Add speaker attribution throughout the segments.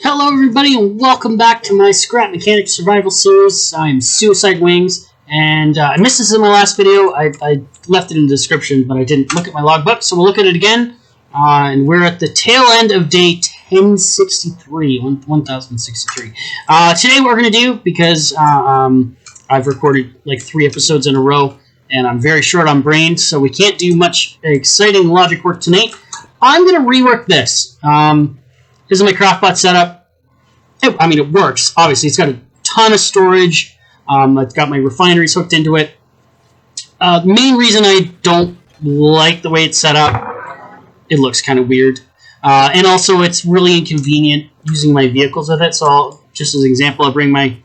Speaker 1: Hello everybody and welcome back to my Scrap Mechanics Survival Series. I'm Suicide Wings, and I missed this in my last video. I left it in the description, but I didn't look at my logbook, so we'll look at it again. And we're at the tail end of day 1063. Today what we're going to do, because I've recorded like 3 episodes in a row, and I'm very short on brain, so we can't do much exciting logic work tonight. I'm going to rework this. This is my CraftBot setup. It works. Obviously, it's got a ton of storage. I've got my refineries hooked into it. The main reason I don't like the way it's set up, it looks kind of weird. And also, it's really inconvenient using my vehicles with it. So, just as an example, I'll bring my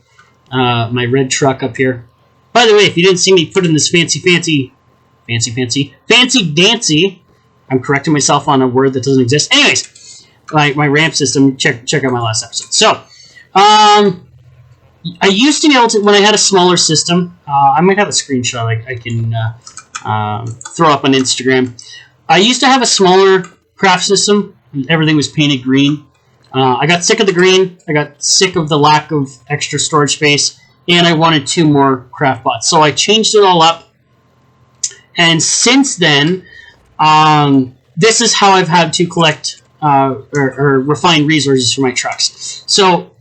Speaker 1: my red truck up here. By the way, if you didn't see me put in this fancy dancy, I'm correcting myself on a word that doesn't exist. Anyways. My ramp system, check out my last episode. So, I used to be able to, when I had a smaller system, I might have a screenshot I can throw up on Instagram. I used to have a smaller craft system. Everything was painted green. I got sick of the green. I got sick of the lack of extra storage space, and I wanted 2 more craft bots. So I changed it all up, and since then, this is how I've had to collect or refine resources for my trucks. So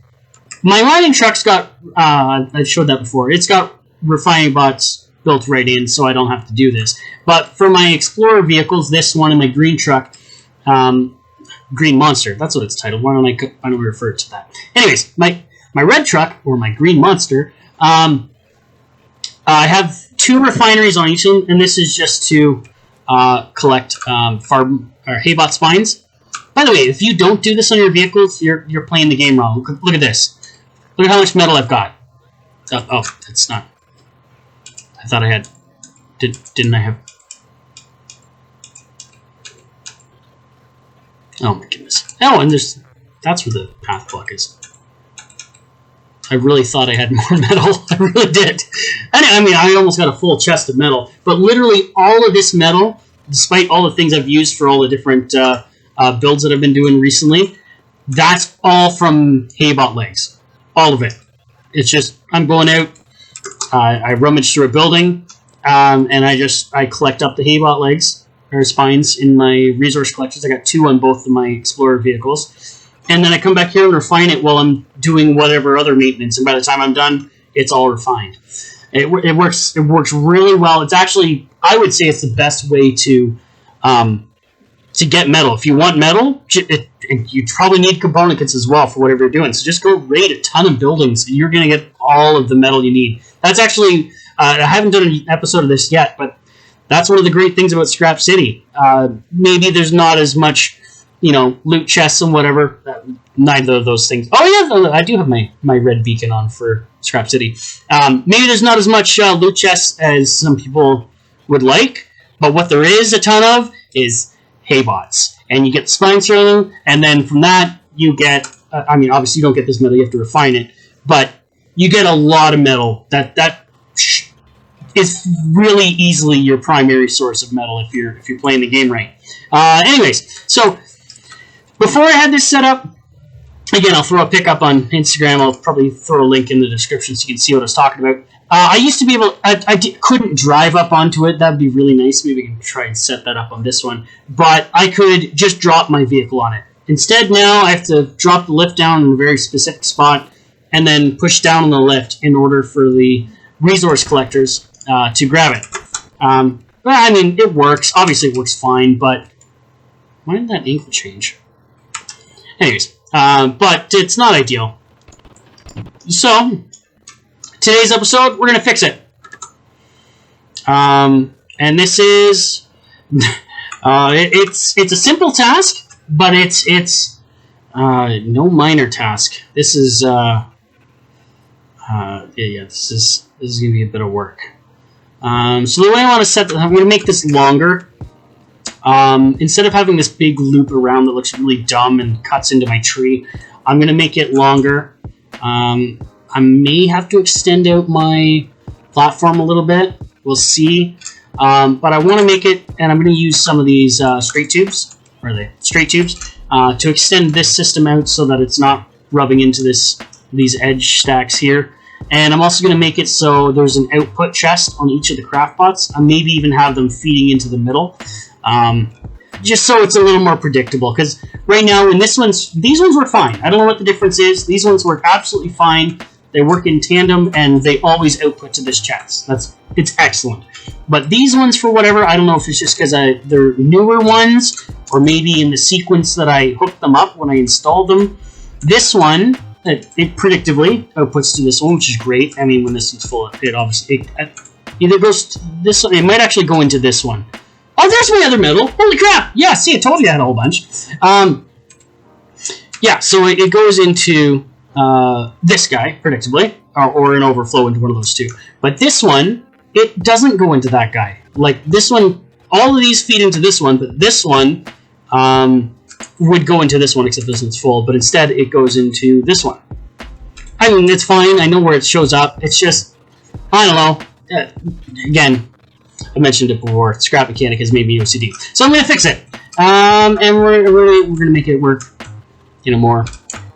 Speaker 1: my mining truck's got, I've showed that before, it's got refining bots built right in, so I don't have to do this. But for my Explorer vehicles, this one and my green truck, Green Monster, that's what it's titled. Why don't we refer to that? Anyways, my red truck, or my Green Monster, I have 2 refineries on each of them, and this is just to collect farm or hay bot spines. By the way, if you don't do this on your vehicles, you're playing the game wrong. Look at this. Look at how much metal I've got. Oh, that's not. I thought I had. Didn't I have? Oh my goodness. Oh, and that's where the path block is. I really thought I had more metal. I really did. I almost got a full chest of metal. But literally all of this metal, despite all the things I've used for all the different builds that I've been doing recently, that's all from Haybot legs. All of it. It's just, I'm going out, I rummage through a building, and I collect up the Haybot legs, or spines, in my resource collections. I got 2 on both of my Explorer vehicles. And then I come back here and refine it while I'm doing whatever other maintenance, and by the time I'm done, it's all refined. It works really well. It's actually, I would say it's the best way to get metal. If you want metal, you probably need component kits as well for whatever you're doing. So just go raid a ton of buildings, and you're going to get all of the metal you need. That's actually, I haven't done an episode of this yet, but that's one of the great things about Scrap City. Maybe there's not as much, loot chests and whatever. Neither of those things. Oh yeah, I do have my red beacon on for Scrap City. Maybe there's not as much loot chests as some people would like, but what there is a ton of is hay bots, and you get spines from them, and then from that you get, obviously you don't get this metal, you have to refine it, but you get a lot of metal that is really easily your primary source of metal if you're playing the game right. Anyways, so before I had this set up, again, I'll throw a pic up on Instagram. I'll probably throw a link in the description so you can see what I was talking about. I used to be able, couldn't drive up onto it. That would be really nice. Maybe we can try and set that up on this one. But I could just drop my vehicle on it. Instead, now I have to drop the lift down in a very specific spot and then push down on the lift in order for the resource collectors to grab it. It works. Obviously, it works fine, but why did that angle change? Anyways, but it's not ideal. So, today's episode, we're going to fix it. And this is, it's a simple task, but it's no minor task. This is, this is going to be a bit of work. So the way I want to set this, I'm going to make this longer. Instead of having this big loop around that looks really dumb and cuts into my tree, I'm going to make it longer. I may have to extend out my platform a little bit. We'll see. But I want to make it, and I'm going to use some of these straight tubes, to extend this system out so that it's not rubbing into these edge stacks here. And I'm also going to make it so there's an output chest on each of the craft bots. I maybe even have them feeding into the middle. Just so it's a little more predictable. Because right now, when these ones work fine. I don't know what the difference is. These ones work absolutely fine. They work in tandem, and they always output to this chest. It's excellent. But these ones, for whatever, I don't know if it's just because they're newer ones, or maybe in the sequence that I hooked them up when I installed them. This one, it predictably outputs to this one, which is great. I mean, when this one's full, it obviously either goes to this one. It might actually go into this one. Oh, there's my other metal. Holy crap! Yeah, see, I told you I had a whole bunch. Yeah, so it goes into this guy, predictably, or an overflow into one of those two. But this one, it doesn't go into that guy. Like, this one, all of these feed into this one, but this one would go into this one, except this one's full, but instead it goes into this one. I mean, it's fine. I know where it shows up. It's just, I don't know. Again, I mentioned it before. Scrap mechanic has made me OCD. So I'm going to fix it. And we're going to make it work in a more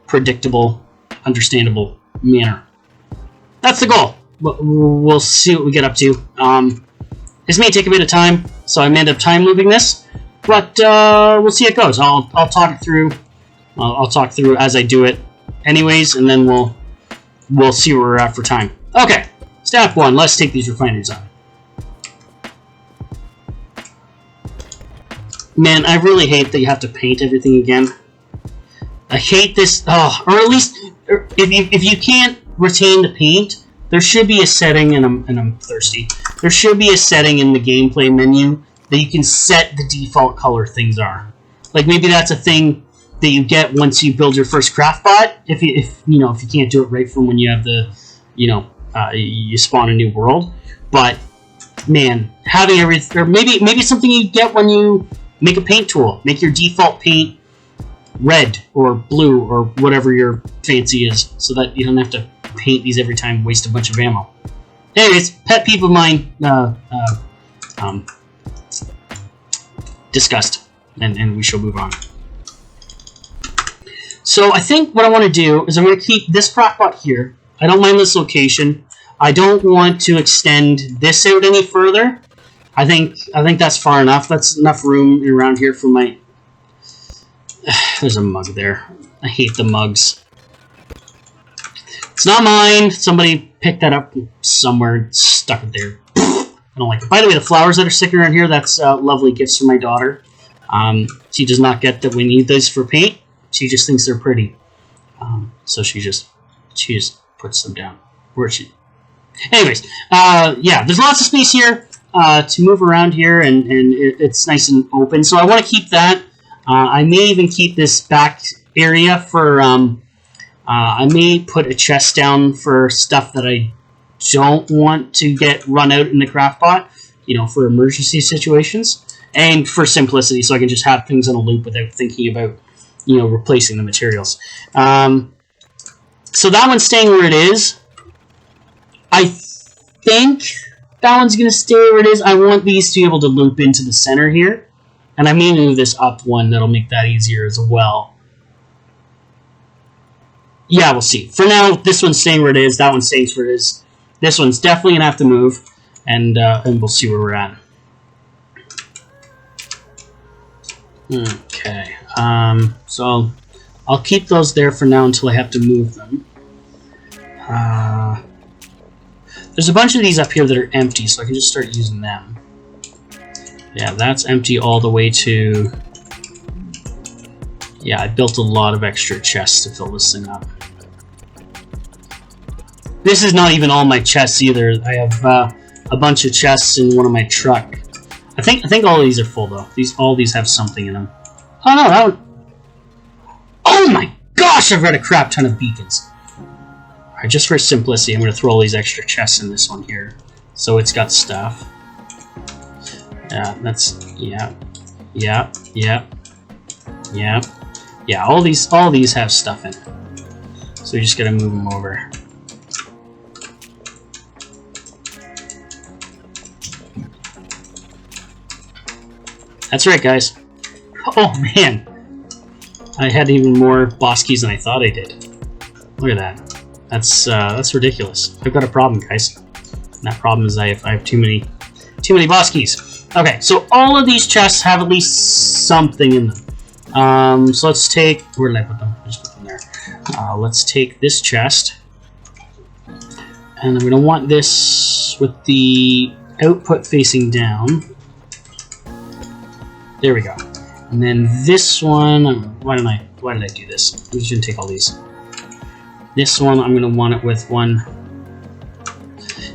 Speaker 1: predictable, understandable manner. That's the goal. We'll see what we get up to. This may take a bit of time, so I may end up time looping this, but we'll see how it goes. I'll talk it through. I'll talk through as I do it, anyways, and then we'll see where we're at for time. Okay, step one. Let's take these refineries on. Man, I really hate that you have to paint everything again. I hate this. Oh, or at least if you can't retain the paint, there should be a setting, and I'm thirsty. There should be a setting in the gameplay menu that you can set the default color things are. Like maybe that's a thing that you get once you build your first craft bot. If you can't do it right from when you have the, you spawn a new world. But man, having everything, or maybe something you get when you make a paint tool. Make your default paint red or blue or whatever your fancy is, so that you don't have to paint these every time and waste a bunch of ammo. Anyways, pet peeve of mine, discussed, and we shall move on. So I think what I want to do is I'm going to keep this craft bot here. I don't mind this location. I don't want to extend this out any further. I think that's far enough. That's enough room around here for my... There's a mug there. I hate the mugs. It's not mine. Somebody picked that up somewhere and stuck it there. I don't like it. By the way, the flowers that are sticking around here, that's lovely gifts from my daughter. She does not get that we need those for paint. She just thinks they're pretty. So she just puts them down. Where's she? Anyways, yeah, there's lots of space here to move around here, and it's nice and open. So I want to keep that. I may even keep this back area for... I may put a chest down for stuff that I don't want to get run out in the craft bot, for emergency situations, and for simplicity, so I can just have things on a loop without thinking about, replacing the materials. So that one's staying where it is. I think that one's going to stay where it is. I want these to be able to loop into the center here, and I may move this up one. That'll make that easier as well. Yeah, we'll see. For now, this one's staying where it is. That one stays where it is. This one's definitely going to have to move, and we'll see where we're at. Okay. So I'll keep those there for now until I have to move them. There's a bunch of these up here that are empty, so I can just start using them. Yeah, that's empty all the way to... Yeah, I built a lot of extra chests to fill this thing up. This is not even all my chests either. I have a bunch of chests in one of my truck. I think all of these are full though. All these have something in them. Oh no, that one. Oh my gosh! I've got a crap ton of beacons. All right, just for simplicity, I'm going to throw all these extra chests in this one here, so it's got stuff. Yeah, that's yeah. All these have stuff in it. So we just gotta move them over. That's right, guys. Oh man, I had even more boss keys than I thought I did. Look at that. That's ridiculous. I've got a problem, guys. And that problem is I have too many boss keys. Okay, so all of these chests have at least something in them. So let's take, where did I put them? I just put them there. Let's take this chest, and I'm going to want this with the output facing down. There we go. And then this one, why did I do this? I'm just going to take all these. This one, I'm going to want it with one.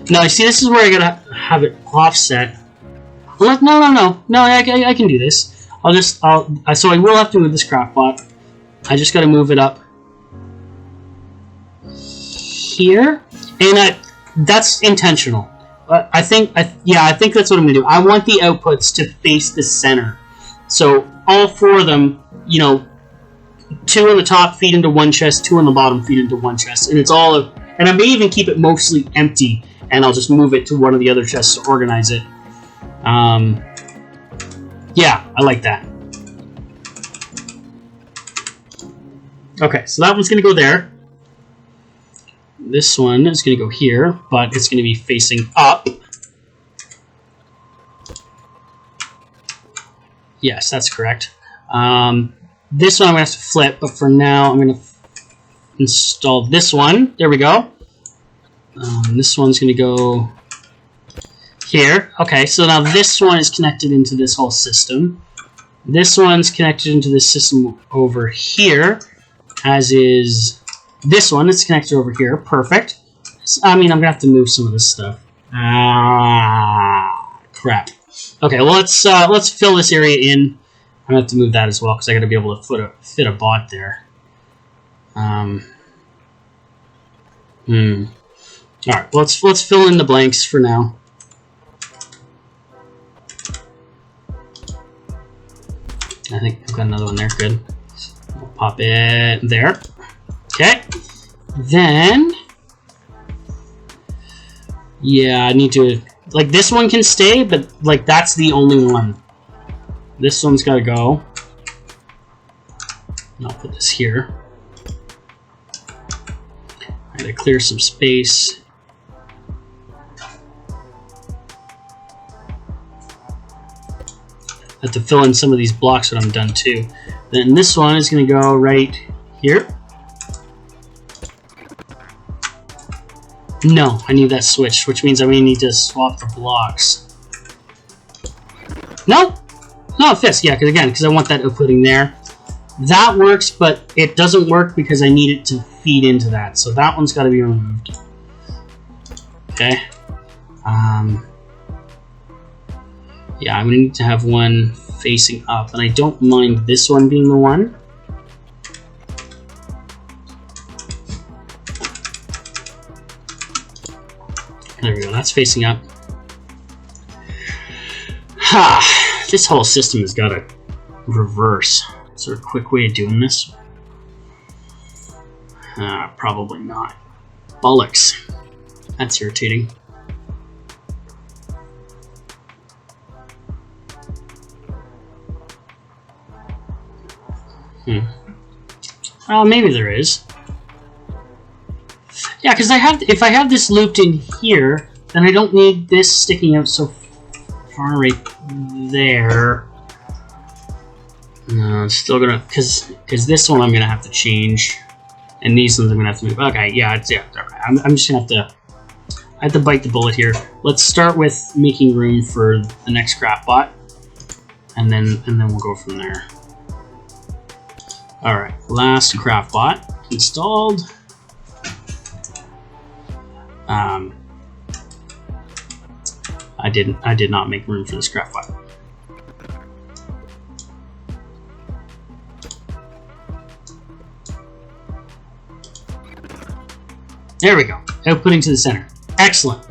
Speaker 1: No, you see, this is where I got to have it offset. No, I can do this. So I will have to move this craftbot. I just got to move it up here, and that's intentional. I think that's what I'm gonna do. I want the outputs to face the center, so all four of them, you know, 2 on the top feed into one chest, 2 on the bottom feed into one chest, and it's all of. And I may even keep it mostly empty, and I'll just move it to one of the other chests to organize it. Yeah, I like that. Okay, so that one's gonna go there. This one is going to go here, but it's going to be facing up. Yes, that's correct. This one I'm going to have to flip, but for now I'm going to install this one. There we go. This one's going to go here. Okay, so now this one is connected into this whole system. This one's connected into this system over here, as is... This one is connected over here. Perfect. I mean, I'm gonna have to move some of this stuff. Crap. Okay, well let's fill this area in. I'm gonna have to move that as well because I gotta be able to fit a bot there. All right. Well, let's fill in the blanks for now. I think I've got another one there. Good. We'll pop it there. Okay, then, yeah, I need to, like, this one can stay, but, like, that's the only one. This one's gotta go. And I'll put this here. I gotta clear some space. I have to fill in some of these blocks when I'm done, too. Then this one is gonna go right here. No, I need that switch, which means I may need to swap the blocks. No, it fits. Yeah, because I want that outputting there. That works, but it doesn't work because I need it to feed into that. So that one's got to be removed. Okay. Yeah, I'm gonna need to have one facing up, and I don't mind this one being the one. There we go, that's facing up. Ha! This whole system has got a reverse. Is there a quick way of doing this? Probably not. Bollocks. That's irritating. Maybe there is. Yeah, because if I have this looped in here, then I don't need this sticking out so far right there. No, it's still gonna, because this one I'm gonna have to change, and these ones I'm gonna have to move. Okay, yeah, okay. I'm just gonna have to. I have to bite the bullet here. Let's start with making room for the next craft bot, and then we'll go from there. All right, last craft bot installed. I did not make room for this craft bot. There we go. Outputting to the center. Excellent.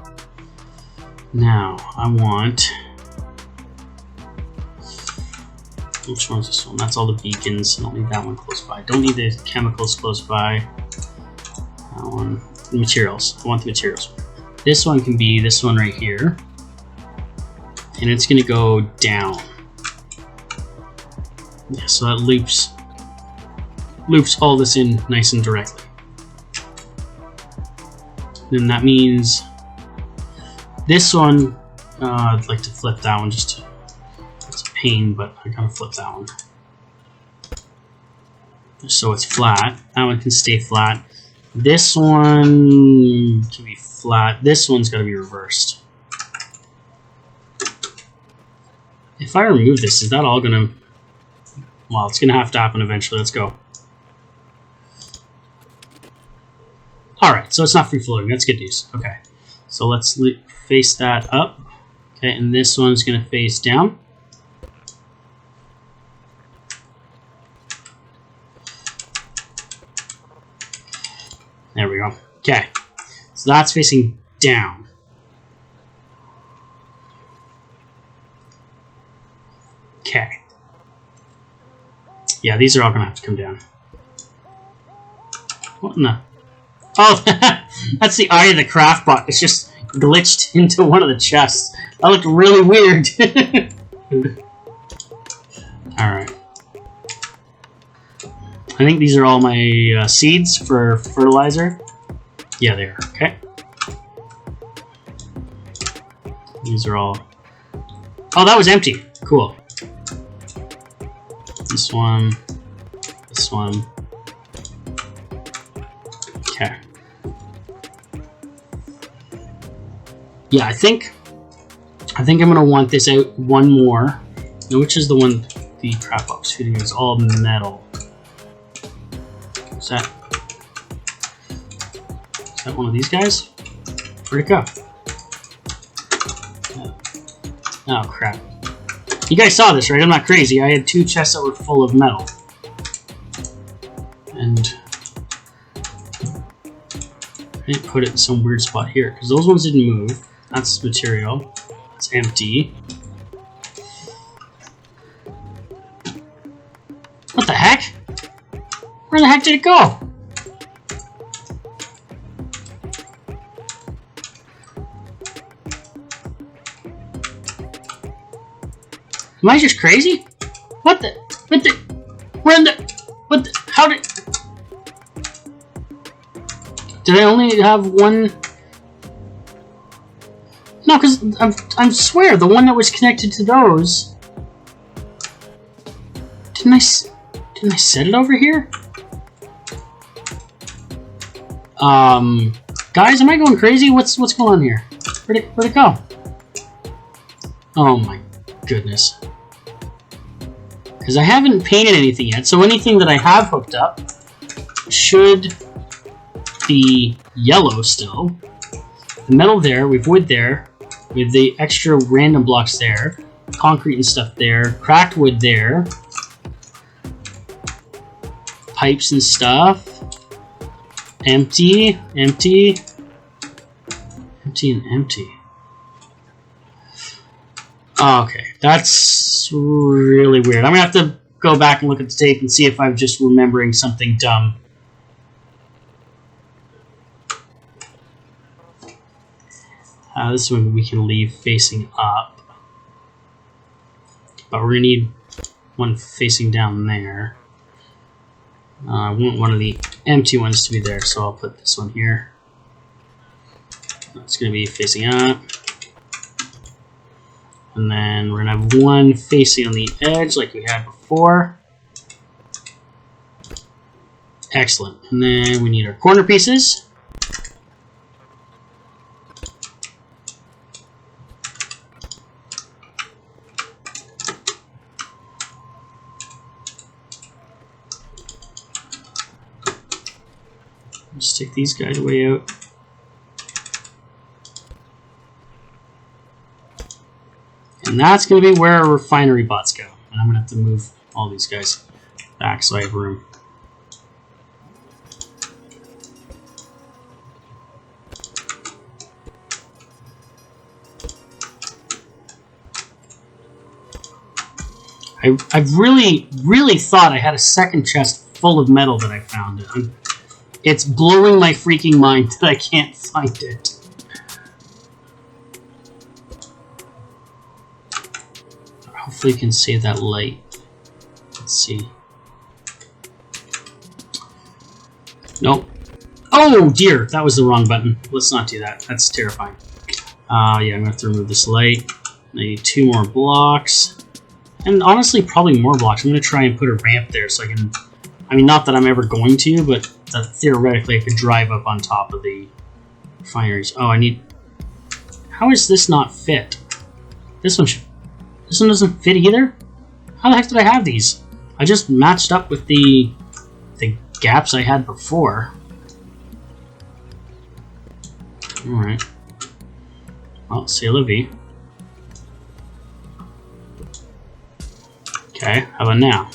Speaker 1: Now I want. Which one's this one? That's all the beacons. I don't need that one close by. Don't need the chemicals close by. That one. The materials. I want the materials. This one can be this one right here. And it's going to go down. Yeah, so that loops all this in nice and directly. then that means this one, I'd like to flip that one just to, it's a pain, but I gotta flip that one. So it's flat. That one can stay flat. This one can be flat. This one's gotta be reversed. If I remove this, is that all gonna... Well, it's gonna have to happen eventually. Let's go. Alright, so it's not free floating. That's good news. Okay. So let's face that up. Okay, and this one's gonna face down. There we go. Okay. So that's facing down. Okay. Yeah, these are all gonna have to come down. What in the... Oh, that's the eye of the craft bot. It's just glitched into one of the chests. That looked really weird. Alright. I think these are all my seeds for fertilizer. Yeah, they are. Okay. These are all... Oh, that was empty. Cool. This one. This one. Okay. Yeah, I think I'm gonna want this out one more. Now, which is the one the trap box shooting is all metal. Is that one of these guys? Where'd it go? Oh crap. You guys saw this, right? I'm not crazy. I had 2 chests that were full of metal. And I didn't put it in some weird spot here, because those ones didn't move. That's material. It's empty. What the heck? Where the heck did it go? Am I just crazy? What the? Where in the? What the? How did? Did I only have one? No, because I swear the one that was connected to those. Didn't I set it over here? Guys, am I going crazy? What's going on here? Where'd it go? Oh my goodness. Because I haven't painted anything yet, so anything that I have hooked up should be yellow still. The metal there, we have wood there, we have the extra random blocks there, concrete and stuff there, cracked wood there, pipes and stuff, empty, empty, empty and empty. Okay, that's really weird. I'm gonna have to go back and look at the tape and see if I'm just remembering something dumb. This one we can leave facing up, but we're gonna need one facing down there. I want one of the empty ones to be there, so I'll put this one here. It's gonna be facing up. And then we're gonna have one facing on the edge like we had before. Excellent. And then we need our corner pieces. Just take these guys way out. And that's going to be where our refinery bots go. And I'm going to have to move all these guys back so I have room. I really thought I had a second chest full of metal that I found. It's blowing my freaking mind that I can't find it. Hopefully you can save that light. Let's see. Nope. Oh dear, that was the wrong button. Let's not do that. That's terrifying. Yeah, I'm gonna have to remove this light. I need 2 more blocks. And honestly, probably more blocks. I'm gonna try and put a ramp there so I can... I mean, not that I'm ever going to, but that theoretically I could drive up on top of the refineries. Oh, I need... How is this not fit? This one doesn't fit either? How the heck did I have these? I just matched up with the gaps I had before. Alright. Well, c'est la vie. Okay, how about now?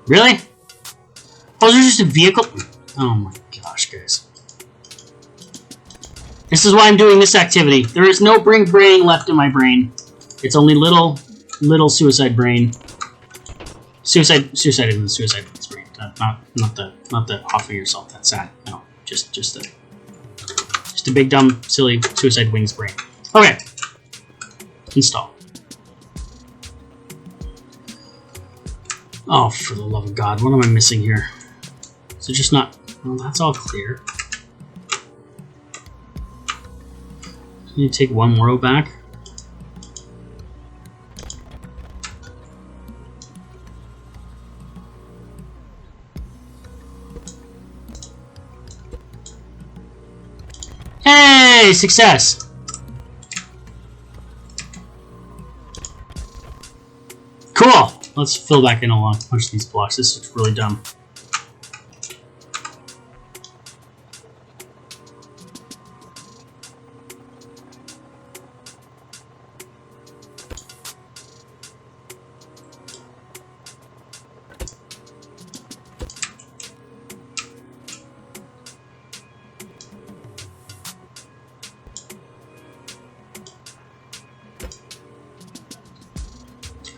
Speaker 1: Really? Oh, is there just a vehicle? Oh my gosh, guys. This is why I'm doing this activity. There is no brain left in my brain. It's only little suicide brain. Suicide isn't the suicide brain. Not the offing yourself. That's sad. No, just a big dumb silly suicide wings brain. Okay. Install. Oh, for the love of God, what am I missing here? Is it just not... Well, that's all clear. I need to take 1 row back. Hey! Success! Cool! Let's fill back in a bunch of these blocks. This looks really dumb.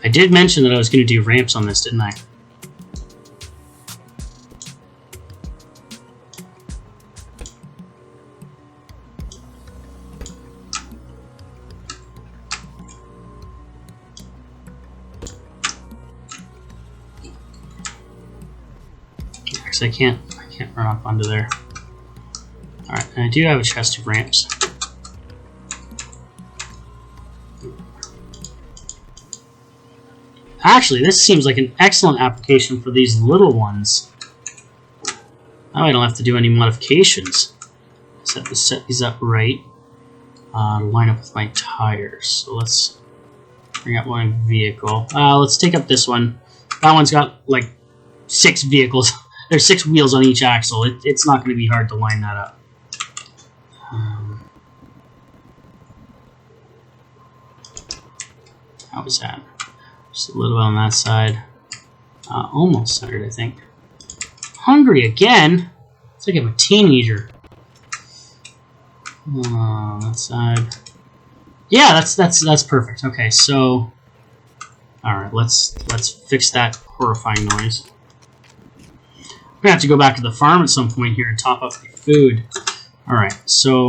Speaker 1: I did mention that I was going to do ramps on this, didn't I? Because I can't run up onto there. Alright, and I do have a chest of ramps. Actually, this seems like an excellent application for these little ones. Now I don't have to do any modifications. Just have to set these up right to line up with my tires. So let's bring up one vehicle. Let's take up this one. That one's got like 6 vehicles. There's 6 wheels on each axle. It's not going to be hard to line that up. How was that? Just a little bit on that side. Almost centered, I think. Hungry again? It's like I'm a teenager. That side. Yeah, that's perfect. Okay, so alright, let's fix that horrifying noise. We're gonna have to go back to the farm at some point here and top up the food. Alright, so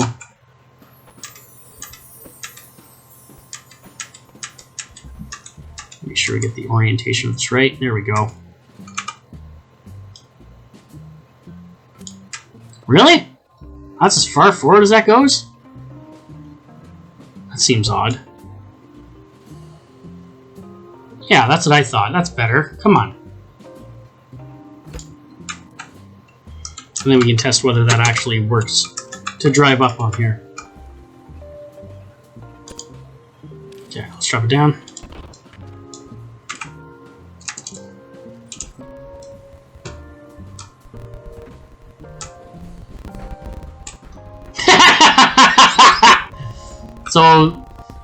Speaker 1: make sure we get the orientation of this right. There we go. Really? That's as far forward as that goes? That seems odd. Yeah, that's what I thought. That's better. Come on. And then we can test whether that actually works to drive up on here. Okay, let's drop it down.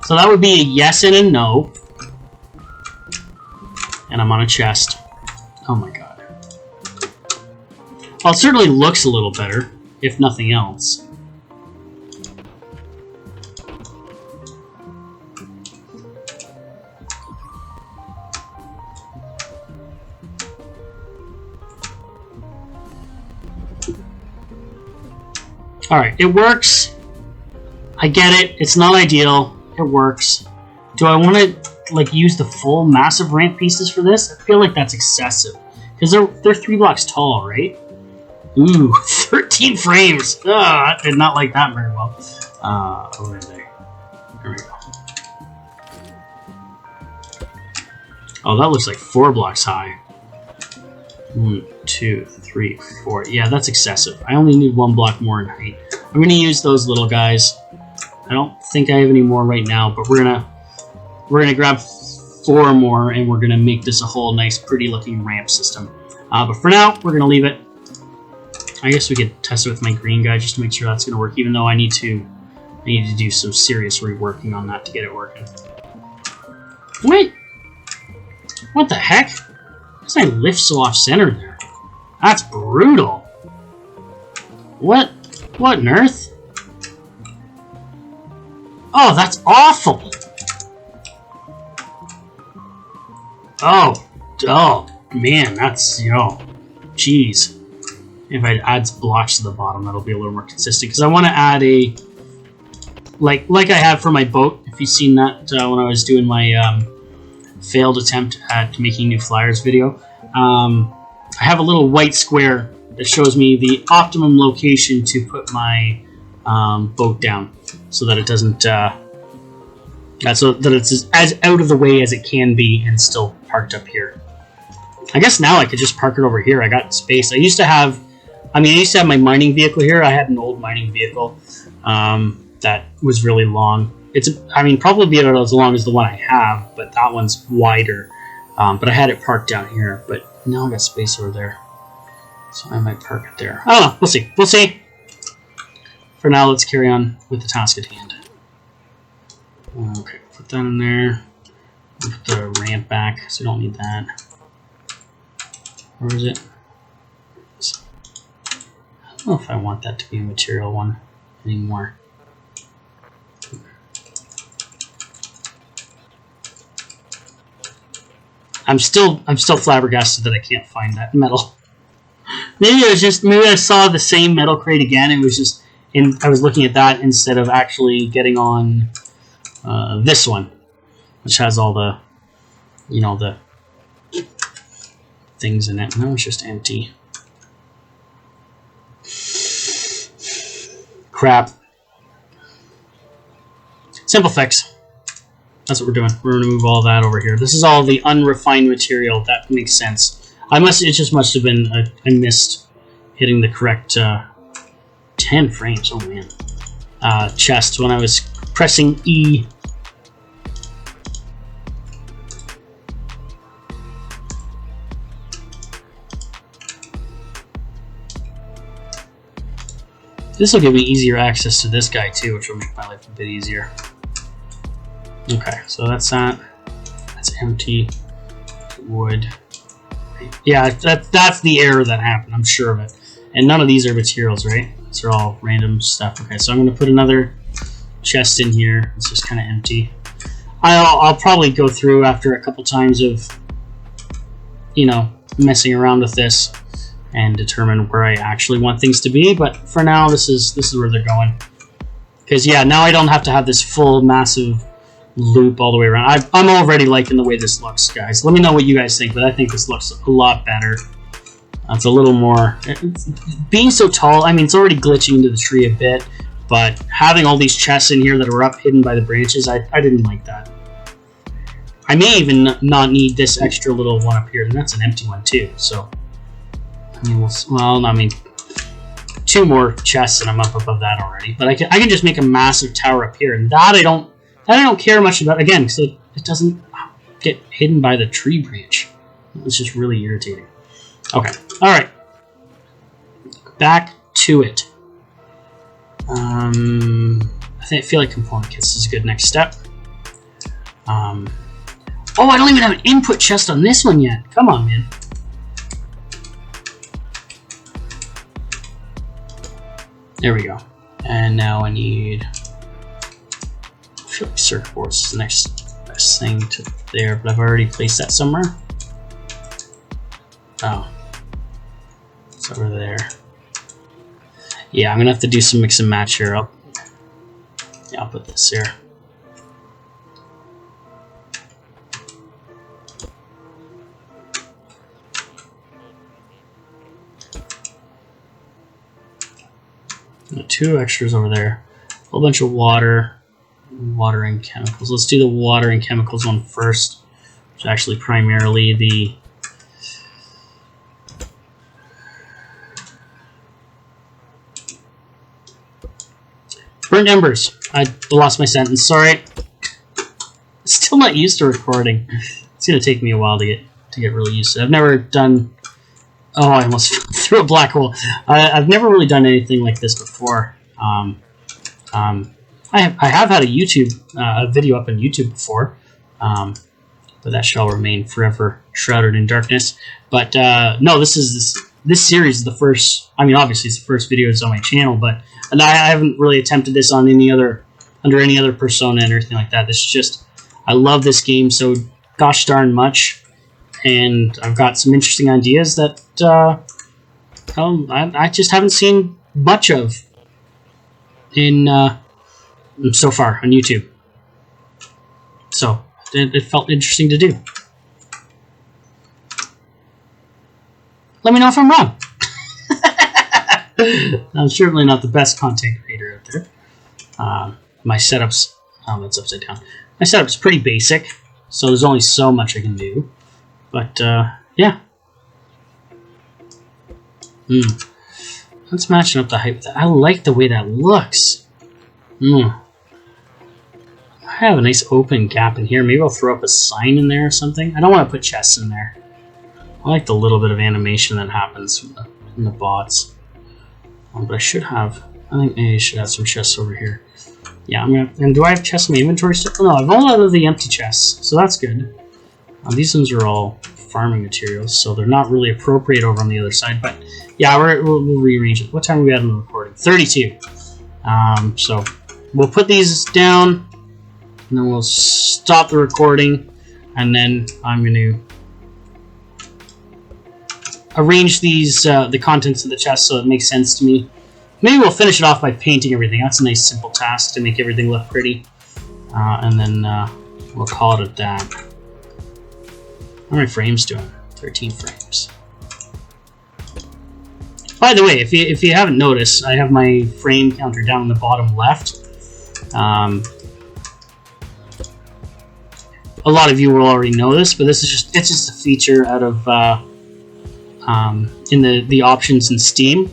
Speaker 1: So that would be a yes and a no. And I'm on a chest. Oh my god. Well, it certainly looks a little better, if nothing else. Alright, it works. I get it. It's not ideal. It works. Do I want to like use the full massive ramp pieces for this? I feel like that's excessive because they're 3 blocks tall, right? Ooh, 13 frames. I did not like that very well. Over there. There we go. Oh, that looks like 4 blocks high. 1, 2, 3, 4. Yeah, that's excessive. I only need 1 block more in height. I'm gonna use those little guys. I don't think I have any more right now, but we're gonna grab 4 more, and we're gonna make this a whole nice, pretty-looking ramp system. But for now, we're gonna leave it. I guess we could test it with my green guy just to make sure that's gonna work. Even though I need to do some serious reworking on that to get it working. Wait, what the heck? Why does I lift so off center there? That's brutal. What on earth? Oh, that's awful. Oh, man, that's, jeez. If I add blocks to the bottom, that'll be a little more consistent. Because I want to add a, like I have for my boat. If you've seen that when I was doing my failed attempt at making new flyers video. I have a little white square that shows me the optimum location to put my boat down, so that it doesn't, so that it's as out of the way as it can be and still parked up here. I guess now I could just park it over here. I got space. I used to have my mining vehicle here. I had an old mining vehicle that was really long. Probably be about as long as the one I have, but that one's wider. But I had it parked down here, but now I got space over there. So I might park it there. I don't know. We'll see. We'll see. For now, let's carry on with the task at hand. Okay, put that in there. Put the ramp back, so we don't need that. Where is it? I don't know if I want that to be a material one anymore. I'm still flabbergasted that I can't find that metal. Maybe I saw the same metal crate again. It was just, I was looking at that instead of actually getting on this one, which has all the, the things in it. No, it's just empty. Crap. Simple fix. That's what we're doing. We're going to move all that over here. This is all the unrefined material. That makes sense. It just must have been I missed hitting the correct 10 frames. Oh man. Chest when I was pressing E. This will give me easier access to this guy too, which will make my life a bit easier. Okay, so that's that. That's empty. Wood. Yeah, that's the error that happened. I'm sure of it. And none of these are materials, right? These are all random stuff. Okay, so I'm going to put another chest in here. It's just kind of empty. I'll probably go through after a couple times of, messing around with this and determine where I actually want things to be. But for now, this is where they're going. Because yeah, now I don't have to have this full massive loop all the way around. I'm already liking the way this looks, guys. Let me know what you guys think, but I think this looks a lot better. It's a little more... being so tall, it's already glitching into the tree a bit, but having all these chests in here that are up hidden by the branches, I didn't like that. I may even not need this extra little one up here, and that's an empty one too, so... two more chests and I'm up above that already. But I can just make a massive tower up here, and that I don't care much about, again, because it doesn't get hidden by the tree branch. It's just really irritating. Okay, alright. Back to it. I feel like component kits is a good next step. Oh, I don't even have an input chest on this one yet. Come on, man. There we go. And now I need... I feel like circuit boards is the next best thing to there, but I've already placed that somewhere. Oh. It's over there. Yeah, I'm gonna have to do some mix and match here. I'll put this here. 2 extras over there. A whole bunch of water and chemicals. Let's do the water and chemicals one first, which is actually primarily the burnt embers. I lost my sentence. Sorry. Still not used to recording. It's gonna take me a while to get really used to it. I've never done. Oh, I almost threw a black hole. I've never really done anything like this before. I have had a YouTube video up on YouTube before, but that shall remain forever shrouded in darkness. But no, this series is the first. I mean, obviously it's the first videos on my channel, but I haven't really attempted this on under any other persona and everything like that. This is just, I love this game so gosh darn much, and I've got some interesting ideas that I just haven't seen much of in so far on YouTube. So it felt interesting to do. Let me know if I'm wrong. I'm certainly not the best content creator out there. My setup's... Oh, that's upside down. My setup's pretty basic, so there's only so much I can do. But, yeah. That's matching up the height with that. I like the way that looks. I have a nice open gap in here. Maybe I'll throw up a sign in there or something. I don't want to put chests in there. I like the little bit of animation that happens from the bots. But I should have... I think maybe I should have some chests over here. Yeah, I'm gonna... And do I have chests in my inventory still? No, I've only got the empty chests, so that's good. These ones are all farming materials, so they're not really appropriate over on the other side. But yeah, we'll rearrange it. What time are we at in the recording? 32. So we'll put these down, and then we'll stop the recording, and then I'm going to arrange these the contents of the chest so it makes sense to me. Maybe we'll finish it off by painting everything. That's a nice simple task to make everything look pretty. And then we'll call it at that. How many frames doing? 13 frames. By the way, if you haven't noticed, I have my frame counter down in the bottom left. A lot of you will already know this, but this is it's just a feature out of in the options in Steam.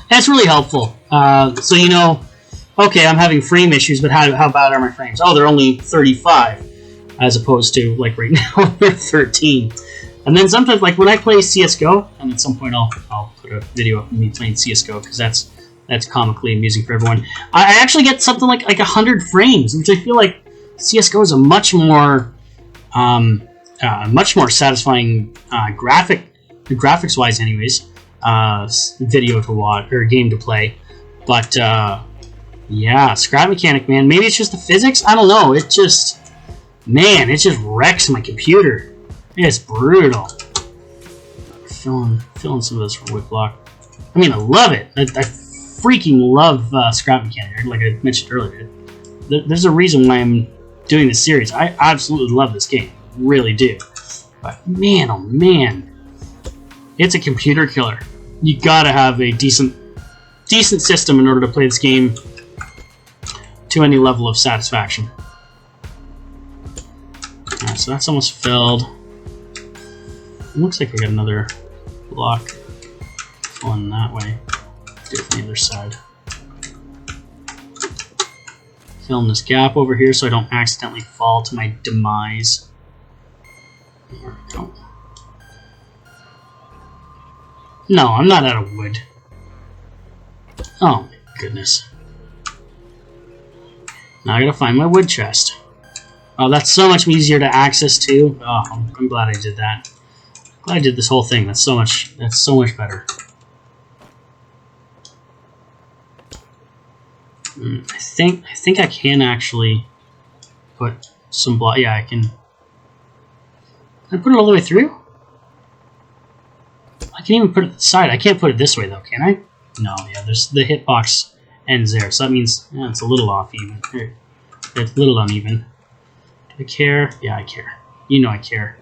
Speaker 1: And it's really helpful. So you know, okay, I'm having frame issues, but how bad are my frames? Oh, they're only 35, as opposed to, like, right now, they're 13. And then sometimes, like, when I play CSGO, and at some point I'll put a video of me playing CSGO, because that's comically amusing for everyone. I actually get something like 100 frames, which I feel like CSGO is a much more satisfying graphics-wise, anyways. Video to watch or game to play, but yeah, scrap mechanic, man. Maybe it's just the physics. I don't know. It just wrecks my computer. It's brutal. Filling some of this for wood block. I mean, I love it. I freaking love scrap mechanic. Like I mentioned earlier, there's a reason why I'm doing this series. I absolutely love this game, really do. But man, oh man, it's a computer killer. You gotta have a decent system in order to play this game to any level of satisfaction. Alright, so that's almost filled. It looks like I got another block going that way. Do it from the other side. Filling this gap over here so I don't accidentally fall to my demise. There we go. No, I'm not out of wood. Oh my goodness. Now I gotta find my wood chest. Oh, that's so much easier to access too. Oh, I'm glad I did that. Glad I did this whole thing. That's so much better. I think I can actually put some block. Yeah, I can. Can I put it all the way through? I can even put it to the side. I can't put it this way though, can I? No, yeah, there's the hitbox ends there, so that means it's a little off even. It's a little uneven. Do I care? Yeah, I care. You know I care.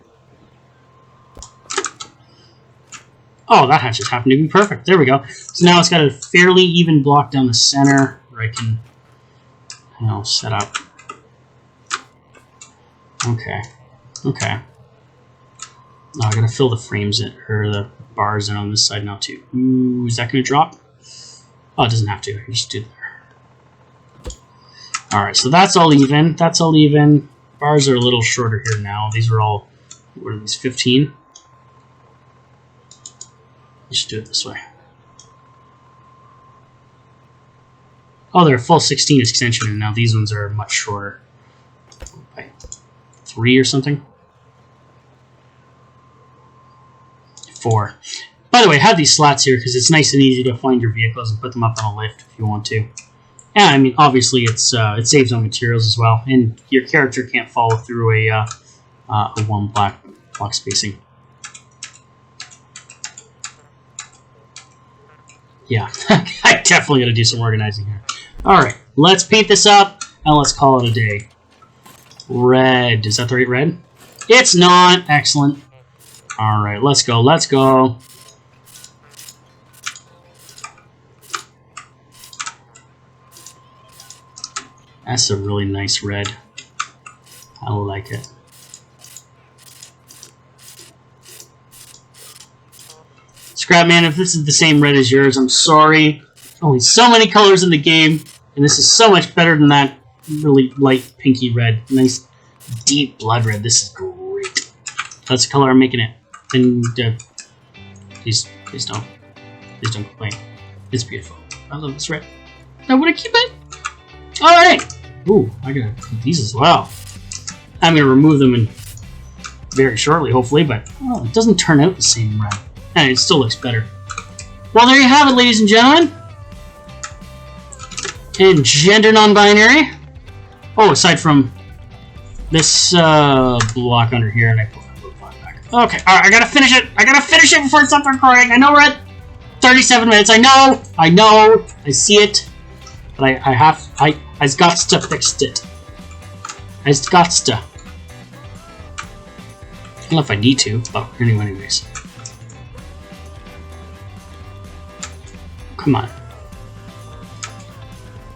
Speaker 1: Oh, that just happened to be perfect. There we go. So now it's got a fairly even block down the center where I can, you know, set up. Okay. Okay. Now I gotta fill the frames in, or the bars in on this side now too. Ooh, is that gonna drop? Oh, it doesn't have to. I can just do there. Alright, so that's all even. That's all even. Bars are a little shorter here now. These are all, what are these, 15? Let's do it this way. Oh, they're a full 16 extension, and now these ones are much shorter. Like 3 or something? 4. By the way, have these slats here because it's nice and easy to find your vehicles and put them up on a lift if you want to. Yeah, I mean, obviously it saves on materials as well, and your character can't follow through a one block spacing. Yeah, I definitely got to do some organizing here. Alright, let's paint this up, and let's call it a day. Red. Is that the right red? It's not. Excellent. Alright, let's go, let's go. That's a really nice red. I like it. Scrapman, if this is the same red as yours, I'm sorry. Only so many colors in the game, and this is so much better than that really light pinky red. Nice deep blood red. This is great. That's the color I'm making it. And please don't complain. It's beautiful. I love this red. I want to keep it. All right. Ooh, I gotta keep these as well. I'm gonna remove them in very shortly, hopefully. But oh, it doesn't turn out the same red. And it still looks better. Well, there you have it, ladies and gentlemen. And gender non-binary. Oh, aside from this block under here, and I put that little block back. Okay, all right, I gotta finish it. I gotta finish it before it stops recording. I know we're at 37 minutes. I know, I see it, but I got to fix it. I got to. I don't know if I need to, but anyways. Come on.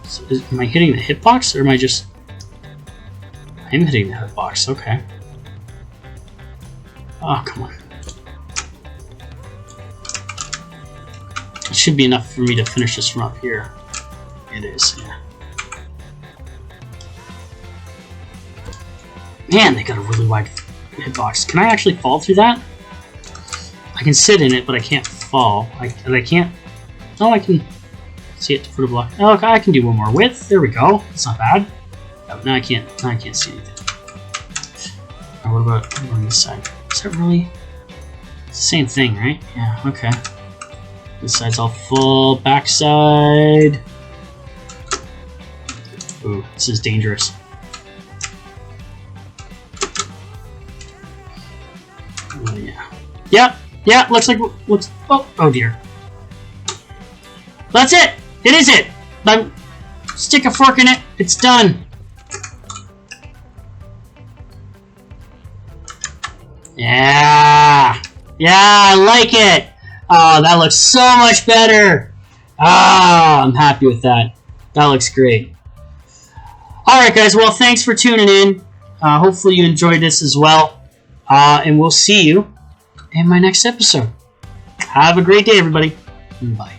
Speaker 1: So am I hitting the hitbox, or am I just... I'm hitting the hitbox, okay. Oh, come on. It should be enough for me to finish this from up here. It is, yeah. Man, they got a really wide hitbox. Can I actually fall through that? I can sit in it, but I can't fall. I can't... Oh, I can see it for the block. Oh, okay, I can do one more width. There we go. That's not bad. Oh, now I can't see anything. Oh, what about on this side? Is that really... It's the same thing, right? Yeah, okay. This side's all full. Backside. Ooh, this is dangerous. Oh, yeah. Yeah, looks like... Oh dear. That's it! It is it! Stick a fork in it. It's done. Yeah! Yeah, I like it! Oh, that looks so much better! Ah, I'm happy with that. That looks great. Alright guys, well thanks for tuning in. Hopefully you enjoyed this as well. And we'll see you in my next episode. Have a great day, everybody. Bye.